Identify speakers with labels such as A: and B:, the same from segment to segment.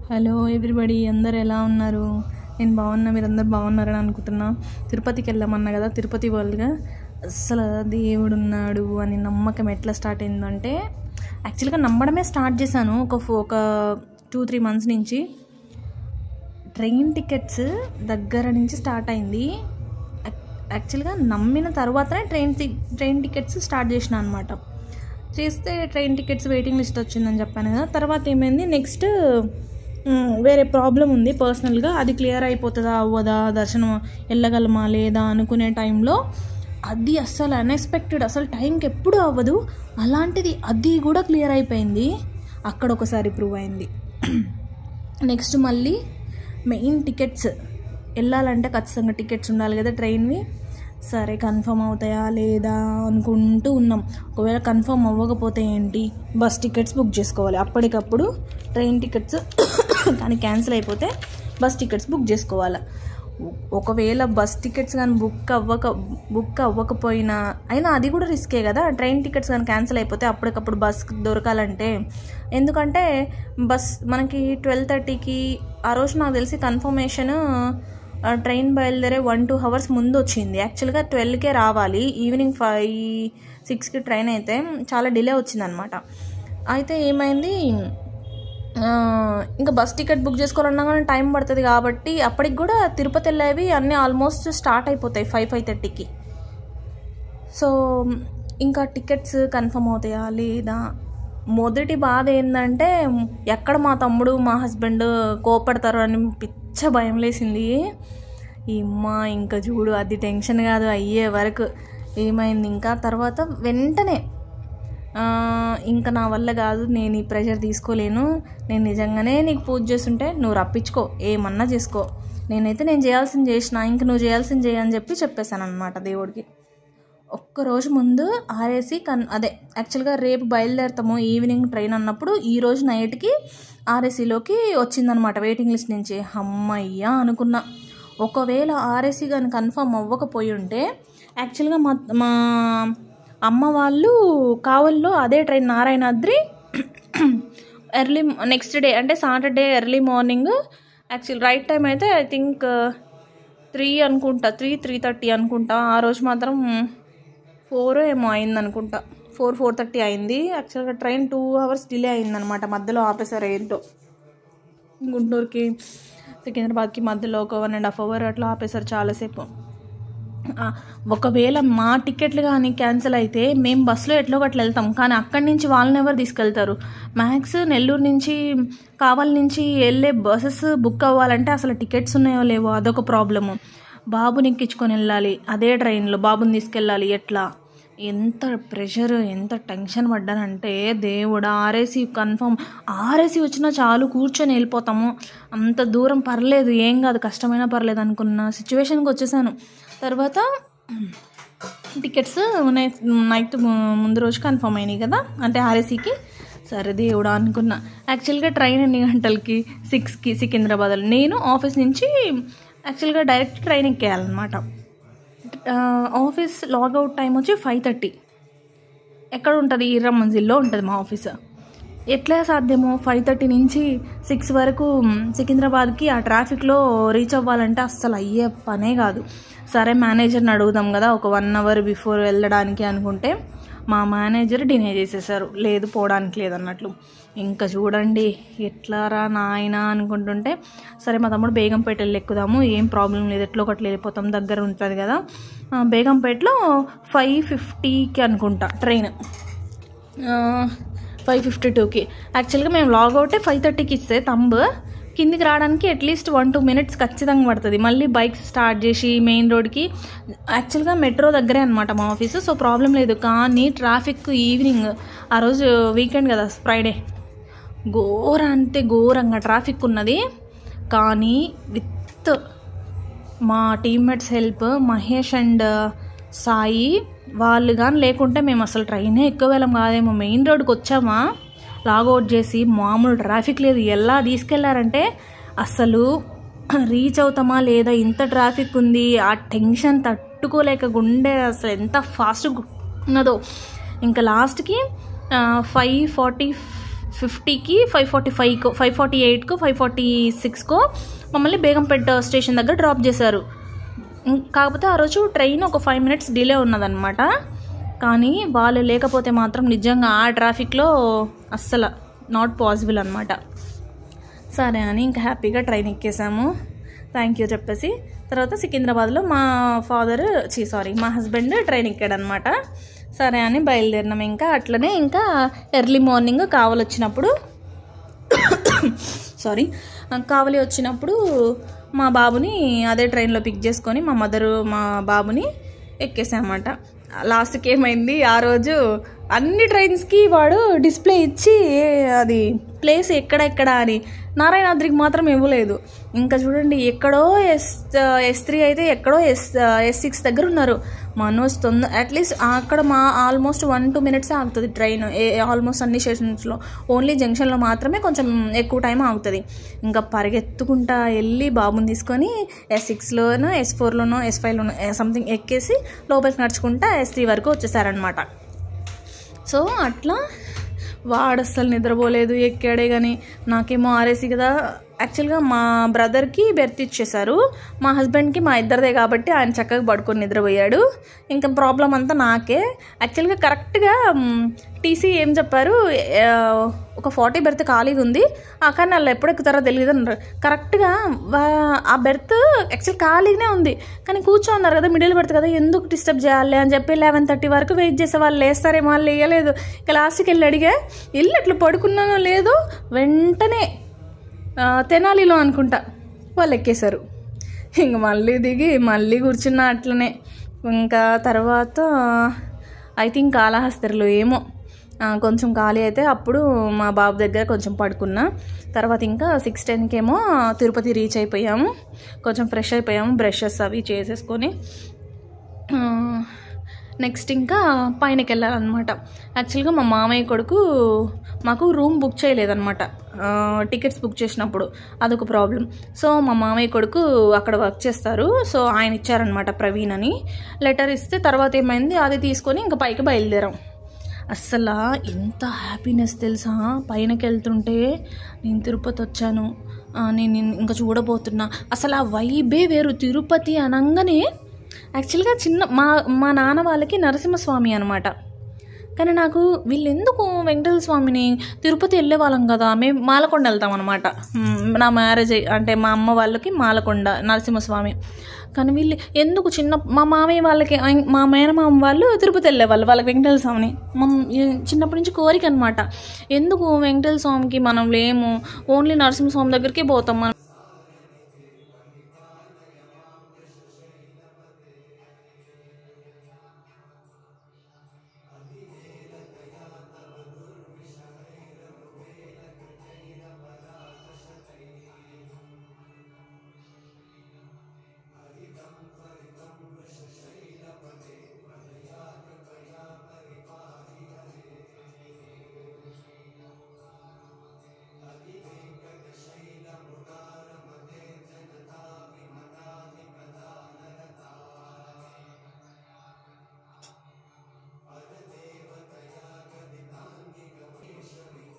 A: Hello everybody, అందరు ఎలా ఉన్నారు? నేను బాగున్నా, మీరందరు బాగున్నారని అనుకుంటున్నా. తిరుపతికి వెళ్ళామన్నా కదా, తిరుపతి వరల్డ్గా అసలు దేవుడు ఉన్నాడు అని నమ్మకం ఎట్లా స్టార్ట్ అయిందంటే, యాక్చువల్గా నమ్మడమే స్టార్ట్ చేశాను ఒక 2-3 మంత్స్ నుంచి. ట్రైన్ టికెట్స్ దగ్గర నుంచి స్టార్ట్ అయింది. యాక్చువల్గా నమ్మిన తర్వాతనే ట్రైన్ టికెట్స్ స్టార్ట్ చేసిన అనమాట. చేస్తే ట్రైన్ టికెట్స్ వెయిటింగ్ లిస్ట్ వచ్చిందని చెప్పాను కదా. తర్వాత ఏమైంది, నెక్స్ట్ వేరే ప్రాబ్లం ఉంది పర్సనల్గా, అది క్లియర్ అయిపోతుందా అవ్వదా, దర్శనం వెళ్ళగలమా లేదా అనుకునే టైంలో అది అస్సలు అన్ఎక్స్పెక్టెడ్, అసలు టైంకి ఎప్పుడు అవ్వదు, అలాంటిది అది కూడా క్లియర్ అయిపోయింది. అక్కడ ఒకసారి ప్రూవ్ అయింది. నెక్స్ట్ మళ్ళీ మెయిన్ టికెట్స్ వెళ్ళాలంటే ఖచ్చితంగా టికెట్స్ ఉండాలి కదా ట్రైన్వి. సరే కన్ఫర్మ్ అవుతాయా లేదా అనుకుంటూ ఉన్నాం. ఒకవేళ కన్ఫర్మ్ అవ్వకపోతే ఏంటి, బస్ టికెట్స్ బుక్ చేసుకోవాలి అప్పటికప్పుడు. ట్రైన్ టికెట్స్ కానీ క్యాన్సిల్ అయిపోతే బస్ టికెట్స్ బుక్ చేసుకోవాలి. ఒకవేళ బస్ టికెట్స్ కానీ బుక్ అవ్వకపోయినా అయినా అది కూడా రిస్కే కదా. ట్రైన్ టికెట్స్ కానీ క్యాన్సిల్ అయిపోతే అప్పటికప్పుడు బస్ దొరకాలంటే, ఎందుకంటే బస్ మనకి 12:30కి ఆ రోజు నాకు తెలిసి కన్ఫర్మేషన్ ట్రైన్ బయలుదేరే 1-2 అవర్స్ ముందు వచ్చింది. యాక్చువల్గా 12కే రావాలి, ఈవినింగ్ 5-6కి ట్రైన్ అయితే చాలా డిలే వచ్చిందనమాట. అయితే ఏమైంది, ఇంకా బస్ టికెట్ బుక్ చేసుకోవాలన్నా కానీ టైం పడుతుంది కాబట్టి అప్పటికి కూడా తిరుపతి వెళ్ళేవి అన్నీ ఆల్మోస్ట్ స్టార్ట్ అయిపోతాయి 5-5:30కి. సో ఇంకా టికెట్స్ కన్ఫర్మ్ అవుతాయా లేదా. మొదటి బాధ ఏంటంటే ఎక్కడ మా తమ్ముడు మా హస్బెండ్ కోపడతారు అని పిచ్చ భయం లేసింది. ఇంకా చూడు, అది టెన్షన్ కాదు అయ్యే వరకు. ఏమైంది ఇంకా తర్వాత వెంటనే ఇంకా నా వల్ల కాదు, నేను ఈ ప్రెషర్ తీసుకోలేను, నేను నిజంగానే నీకు పూజ చేస్తుంటే నువ్వు రప్పించుకో, ఏమన్నా చేసుకో, నేను చేయాల్సింది చేసిన, ఇంక నువ్వు చేయాల్సింది చేయని చెప్పేశాను అనమాట దేవుడికి. ఒక్కరోజు ముందు ఆర్ఏసీ అదే యాక్చువల్గా రేపు బయలుదేరుతాము ఈవినింగ్ ట్రైన్ అన్నప్పుడు ఈరోజు నైట్కి ఆర్ఏసీలోకి వచ్చిందనమాట వెయిటింగ్ లిస్ట్ నుంచి. అమ్మయ్యా అనుకున్నా. ఒకవేళ ఆర్ఏసీ కానీ కన్ఫర్మ్ అవ్వకపోయి ఉంటే, యాక్చువల్గా మా అమ్మ వాళ్ళు కావల్లో అదే train Narayanadri early next day అంటే Saturday early morning, actual right time అయితే ఐ థింక్ 3 అనుకుంటా, 3-3:30 అనుకుంటా. ఆ రోజు మాత్రం 4 ఏమో అయింది అనుకుంటా, 4-4:30 అయింది. యాక్చువల్గా ట్రైన్ 2 అవర్స్ డిలే అయిందనమాట, మధ్యలో ఆపేసారు ఏంటో. గుంటూరుకి సికింద్రాబాద్కి మధ్యలో ఒక 1.5 అవర్ అట్లా ఆపేసారు చాలాసేపు. ఒకవేళ మా టికెట్లు కానీ క్యాన్సిల్ అయితే మేము బస్సులో ఎట్లో గట్లా వెళ్తాం, కానీ అక్కడి నుంచి వాళ్ళని ఎవరు తీసుకెళ్తారు. మ్యాక్స్ నెల్లూరు నుంచి కావలి నుంచి వెళ్ళే బస్సెస్ బుక్ అవ్వాలంటే అసలు టికెట్స్ ఉన్నాయో లేవో అదొక ప్రాబ్లము. బాబుని ఎక్కించుకొని వెళ్ళాలి, అదే ట్రైన్లో బాబుని తీసుకెళ్ళాలి, ఎట్లా, ఎంత ప్రెషర్, ఎంత టెన్షన్ పడ్డానంటే దేవుడా. ఆర్ఏసీ కన్ఫర్మ్, ఆర్ఏసీ వచ్చినా చాలు కూర్చొని వెళ్ళిపోతాము, అంత దూరం పర్లేదు, ఏం కాదు, కష్టమైనా పర్లేదు అనుకున్న సిచ్యువేషన్కి వచ్చేసాను. తర్వాత టికెట్స్ నైట్ ముందు రోజు కన్ఫర్మ్ అయినాయి కదా, అంటే ఆర్ఏసీకి. సరే దేవుడా అనుకున్నా. యాక్చువల్గా ట్రైన్ ఎన్ని గంటలకి, 6కి సికింద్రాబాద్. నేను ఆఫీస్ నుంచి యాక్చువల్గా డైరెక్ట్ ట్రైన్ ఎక్కేయాలన్నమాట. ఆఫీస్ లాగౌట్ టైం వచ్చి 5:30. ఎక్కడ ఉంటుంది, ఇర్రమంజిల్లో ఉంటుంది మా ఆఫీస్. ఎట్లా సాధ్యమో 5:30 నుంచి 6 వరకు సికింద్రాబాద్కి ఆ ట్రాఫిక్లో రీచ్ అవ్వాలంటే అస్సలు అయ్యే పనే కాదు. సరే మేనేజర్ని అడుగుదాం కదా ఒక 1 అవర్ బిఫోర్ వెళ్ళడానికి అనుకుంటే మా మేనేజర్ డినే చేసేసారు, లేదు పోవడానికి లేదన్నట్లు. ఇంకా చూడండి ఎట్లారా నాయన అనుకుంటుంటే, సరే మా తమ్ముడు బేగంపేట వెళ్ళి ఎక్కుదాము, ఏం ప్రాబ్లం లేదు, ఎట్లో ఒకటి వెళ్ళిపోతాం, దగ్గర ఉంటుంది కదా. బేగంపేటలో 5:50కి అనుకుంటా ట్రైన్, 5:52కి. యాక్చువల్గా మేము లాగౌటే 5:30కి ఇస్తే తంబు కిందికి రావడానికి అట్లీస్ట్ 1-2 మినిట్స్ ఖచ్చితంగా పడుతుంది. మళ్ళీ బైక్స్ స్టార్ట్ చేసి మెయిన్ రోడ్కి, యాక్చువల్గా మెట్రో దగ్గరే అనమాట మా ఆఫీసు, సో ప్రాబ్లం లేదు. కానీ ట్రాఫిక్ ఈవినింగ్, ఆ రోజు వీకెండ్ కదా, ఫ్రైడే, అంటే ఘోరంగా ట్రాఫిక్ ఉన్నది. కానీ విత్ మా teammates help, Mahesh and Sai వాళ్ళు కానీ లేకుంటే మేము అసలు ట్రైనే ఎక్కువ కాదేమో. మెయిన్ రోడ్కి వచ్చామా లాగౌట్ చేసి, మామూలు ట్రాఫిక్ లేదు. ఎలా తీసుకెళ్లారంటే అసలు రీచ్ అవుతామా లేదా, ఇంత ట్రాఫిక్ ఉంది, ఆ టెన్షన్ తట్టుకోలేక గుండె అసలు ఎంత ఫాస్ట్గా ఉన్నదో. ఇంకా లాస్ట్కి 5:40 5:50కి 5:45కో 5:48కో 5:46కో మమ్మల్ని బేగంపేట స్టేషన్ దగ్గర డ్రాప్ చేశారు. కాకపోతే ఆ రోజు ట్రైన్ ఒక 5 minutes డిలే ఉన్నదన్నమాట. కానీ వాళ్ళు లేకపోతే మాత్రం నిజంగా ఆ ట్రాఫిక్లో అస్సలు నాట్ పాసిబుల్ అనమాట. సరే అని ఇంకా హ్యాపీగా ట్రైన్ ఎక్కేసాము, థ్యాంక్ యూ చెప్పేసి. తర్వాత సికింద్రాబాద్లో మా మా హస్బెండ్ ట్రైన్ ఎక్కాడనమాట. సరే అని బయలుదేరినాం. ఇంకా అట్లనే ఇంకా ఎర్లీ మార్నింగ్ కావలి వచ్చినప్పుడు మా బాబుని అదే ట్రైన్లో పిక్ చేసుకొని మా మదరు మా బాబుని ఎక్కేసామన్నమాట. లాస్ట్కి ఏమైంది, ఆ రోజు అన్ని ట్రైన్స్కి వాడు డిస్ప్లే ఇచ్చి అది ప్లేస్ ఎక్కడ అని, నారాయణాద్రికి మాత్రం ఇవ్వలేదు. ఇంకా చూడండి, ఎక్కడో S3 అయితే ఎక్కడో S6 దగ్గర ఉన్నారు. మనోజ్ అట్లీస్ట్ అక్కడ ఆల్మోస్ట్ 1-2 minutes ఆగుతుంది ట్రైన్ ఆల్మోస్ట్ అన్ని స్టేషన్స్లో. ఓన్లీ జంక్షన్లో మాత్రమే కొంచెం ఎక్కువ టైం ఆగుతుంది. ఇంకా పరిగెత్తుకుంటా వెళ్ళి బాబుని తీసుకొని S6లోనో S4లోనో S5లోనో సంథింగ్ ఎక్కేసి లోపలికి నడుచుకుంటా S3 వరకు వచ్చేసారనమాట. సో అట్లా వాడు అస్సలు నిద్రపోలేదు, ఎక్కాడే. కానీ నాకేమో ఆర్ఏసీ కదా, యాక్చువల్గా మా బ్రదర్కి బెర్త్ ఇచ్చేశారు, మా హస్బెండ్కి మా ఇద్దరిదే కాబట్టి ఆయన చక్కగా పడుకొని నిద్రపోయాడు. ఇంకా ప్రాబ్లం అంతా నాకే. యాక్చువల్గా కరెక్ట్గా టీసీ ఏం చెప్పారు, ఒక 40 బెర్త్ ఖాళీగా ఉంది, కానీ వాళ్ళు ఎప్పుడు ఎక్కుతారో తెలియదు అన్నారు. కరెక్ట్గా ఆ బెర్త్ యాక్చువల్ ఖాళీగానే ఉంది, కానీ కూర్చోన్నారు కదా, మిడిల్ బెర్త్ కదా, ఎందుకు డిస్టర్బ్ చేయాలి అని చెప్పి 11:30 వరకు వెయిట్ చేసే వాళ్ళు లేస్తారేమో, వాళ్ళు వేయలేదు. ఇక లాస్ట్కి వెళ్ళి అడిగా, వెళ్ళి అట్లా పడుకున్నానో లేదో వెంటనే తెనాలిలో అనుకుంటా వాళ్ళు ఎక్కేశారు. ఇంక మళ్ళీ దిగి మళ్ళీ కూర్చున్నా అట్లనే. ఇంకా తర్వాత ఐ థింక్ కాళహస్తిలో ఏమో కొంచెం ఖాళీ అయితే అప్పుడు మా బాబు దగ్గర కొంచెం పడుకున్నా. తర్వాత ఇంకా 6:10కేమో తిరుపతి రీచ్ అయిపోయాము. కొంచెం ఫ్రెష్ అయిపోయాము, బ్రషెస్ అవి చేసేసుకొని నెక్స్ట్ ఇంకా పైనకి వెళ్ళాలన్నమాట. యాక్చువల్గా మా మామయ్య కొడుకు మాకు రూమ్ బుక్ చేయలేదన్నమాట టికెట్స్ బుక్ చేసినప్పుడు, అదొక ప్రాబ్లం. సో మా మామయ్య కొడుకు అక్కడ వర్క్ చేస్తారు, సో ఆయన ఇచ్చారనమాట, ప్రవీణ్ అని. లెటర్ ఇస్తే తర్వాత ఏమైంది, అది తీసుకొని ఇంకా పైకి బయలుదేరాం. అస్సలు ఎంత హ్యాపీనెస్ తెలుసా, పైనకి వెళ్తుంటే నేను తిరుపతి వచ్చాను, నేను ఇంకా చూడబోతున్నా, అసలు ఆ వైబే వేరు. తిరుపతి అనగానే యాక్చువల్గా మా నాన్న వాళ్ళకి నరసింహస్వామి అనమాట. కానీ నాకు వీళ్ళు ఎందుకు వెంకటేశ్వర స్వామిని తిరుపతి వెళ్ళే వాళ్ళం కదా, మేము మాలకొండ వెళ్తాం అనమాట. నా మ్యారేజ్ అంటే మా అమ్మ వాళ్ళకి మాలకొండ నరసింహస్వామి. కానీ వీళ్ళు ఎందుకు మా మామయ్య వాళ్ళకి, మా మేనమామ వాళ్ళు తిరుపతి వెళ్ళేవాళ్ళు, వాళ్ళకి వెంకటేశ్వర స్వామిని. చిన్నప్పటి నుంచి కోరిక అనమాట, ఎందుకు వెంకటేశ్వర స్వామికి మనం లేము, ఓన్లీ నరసింహస్వామి దగ్గరికి పోతాం మనం.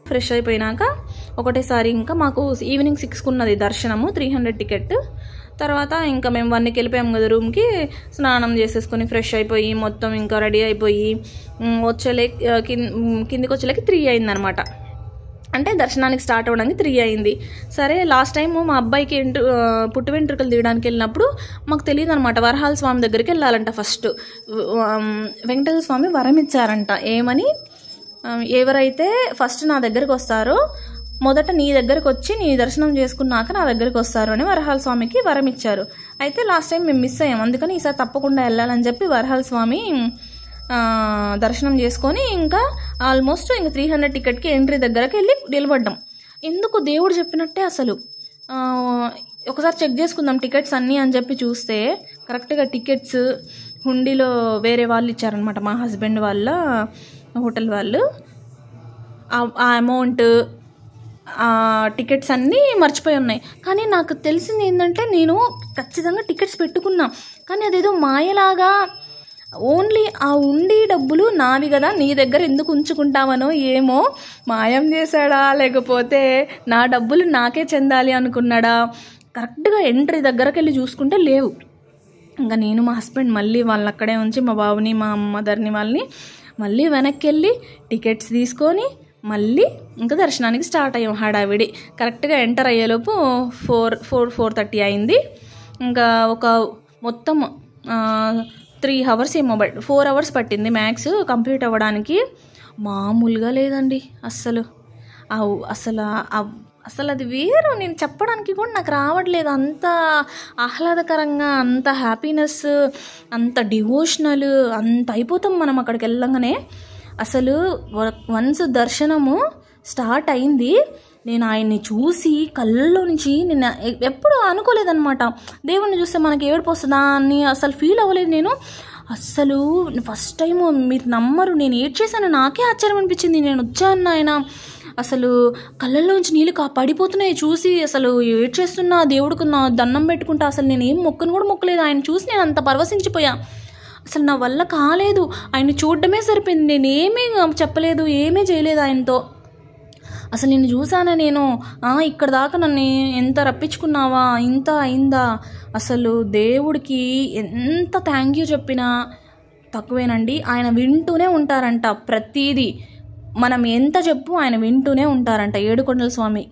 A: ఫ్రెష్ అయిపోయినాక ఒకటేసారి ఇంకా మాకు ఈవినింగ్ 6కు ఉన్నది దర్శనము, 300 టికెట్. తర్వాత ఇంకా మేము 1కి వెళ్ళిపోయాము కదా రూమ్కి, స్నానం చేసేసుకొని ఫ్రెష్ అయిపోయి మొత్తం ఇంకా రెడీ అయిపోయి కిందికి వచ్చేలేకి 3 అయిందనమాట. అంటే దర్శనానికి స్టార్ట్ అవ్వడానికి 3 అయింది. సరే లాస్ట్ టైం మా అబ్బాయికి పుట్టు వెంట్రుకలు తీయడానికి వెళ్ళినప్పుడు మాకు తెలియదు అనమాట, వరహాల స్వామి దగ్గరికి వెళ్ళాలంట. ఫస్ట్ వెంకటేశ్వర స్వామి వరం ఇచ్చారంట, ఏమని, ఎవరైతే ఫస్ట్ నా దగ్గరికి వస్తారో మొదట నీ దగ్గరకు వచ్చి నీ దర్శనం చేసుకున్నాక నా దగ్గరికి వస్తారు అని వరహాల స్వామికి వరం ఇచ్చారు. అయితే లాస్ట్ టైం మేము మిస్ అయ్యాం, అందుకని ఈసారి తప్పకుండా వెళ్ళాలని చెప్పి వరహాల స్వామి దర్శనం చేసుకొని ఇంకా ఆల్మోస్ట్ ఇంకా 300 టికెట్కి ఎంట్రీ దగ్గరకి వెళ్ళి నిలబడ్డాం. ఎందుకు దేవుడు చెప్పినట్టే అసలు ఒకసారి చెక్ చేసుకుందాం టికెట్స్ అన్నీ అని చెప్పి చూస్తే కరెక్ట్గా టికెట్స్ హుండీలో వేరే వాళ్ళు ఇచ్చారనమాట, మా హస్బెండ్ వాళ్ళ హోటల్ వాళ్ళు. ఆ అమౌంట్ టికెట్స్ అన్నీ మర్చిపోయి ఉన్నాయి. కానీ నాకు తెలిసింది ఏంటంటే నేను ఖచ్చితంగా టికెట్స్ పెట్టుకున్నా, కానీ అదేదో మాయలాగా ఓన్లీ ఆ ఉండి డబ్బులు నావి కదా, నీ దగ్గర ఎందుకు ఉంచుకుంటామనో ఏమో, మాయం చేశాడా లేకపోతే నా డబ్బులు నాకే చెందాలి అనుకున్నాడా. కరెక్ట్గా ఎంట్రీ దగ్గరకు వెళ్ళి చూసుకుంటే లేవు. ఇంకా నేను మా హస్బెండ్ మళ్ళీ వాళ్ళని అక్కడే ఉంచి మా బాబుని మా మదర్ని వాళ్ళని మళ్ళీ వెనక్కి వెళ్ళి టికెట్స్ తీసుకొని మళ్ళీ ఇంకా దర్శనానికి స్టార్ట్ అయ్యాం. హడావిడి కరెక్ట్గా ఎంటర్ అయ్యేలోపు 4:30 అయింది. ఇంకా ఒక మొత్తం 3 hours ఏమో, 4 hours పట్టింది మ్యాక్స్ కంప్లీట్ అవ్వడానికి. మామూలుగా లేదండి అస్సలు. అసలు అది వేరు, నేను చెప్పడానికి కూడా నాకు రావట్లేదు. అంత ఆహ్లాదకరంగా, అంత హ్యాపీనెస్, అంత డివోషనల్, అంత అయిపోతాం మనం అక్కడికి వెళ్ళంగానే. అసలు వన్స్ దర్శనము స్టార్ట్ అయింది, నేను ఆయన్ని చూసి కళ్ళలో నుంచి, నేను ఎప్పుడు అనుకోలేదన్నమాట దేవుణ్ణి చూస్తే మనకి ఏడుపు వస్తుందా అని అసలు ఫీల్ అవ్వలేదు నేను. అస్సలు ఫస్ట్ టైం, మీరు నమ్మరు, నేను ఏడ్చేసాను. నాకే ఆశ్చర్యం అనిపించింది. నేను వచ్చాను ఆయన, అసలు కళ్ళల్లోంచి నీళ్ళు పడిపోతున్నాయి చూసి. అసలు ఏడ్చేస్తున్నా, దేవుడికి నా దండం పెట్టుకుంటా. అసలు నేను ఏం మొక్కను కూడా మొక్కలేదు. ఆయన చూసి నేను అంత పరవశించిపోయా. అసలు నా వల్ల కాలేదు, ఆయన చూడడమే సరిపోయింది. నేను ఏమీ చెప్పలేదు, ఏమీ చేయలేదు ఆయనతో. అసలు నిన్ను చూసానా నేను, ఇక్కడ దాకా నన్ను ఎంత రప్పించుకున్నావా, ఇంత అయిందా. అసలు దేవుడికి ఎంత థ్యాంక్ యూ చెప్పినా తక్కువేనండి. ఆయన వింటూనే ఉంటారంట ప్రతిదీ. మనం ఎంత చెప్పు ఆయన వింటూనే ఉంటారంట. ఏడుకొండల స్వామి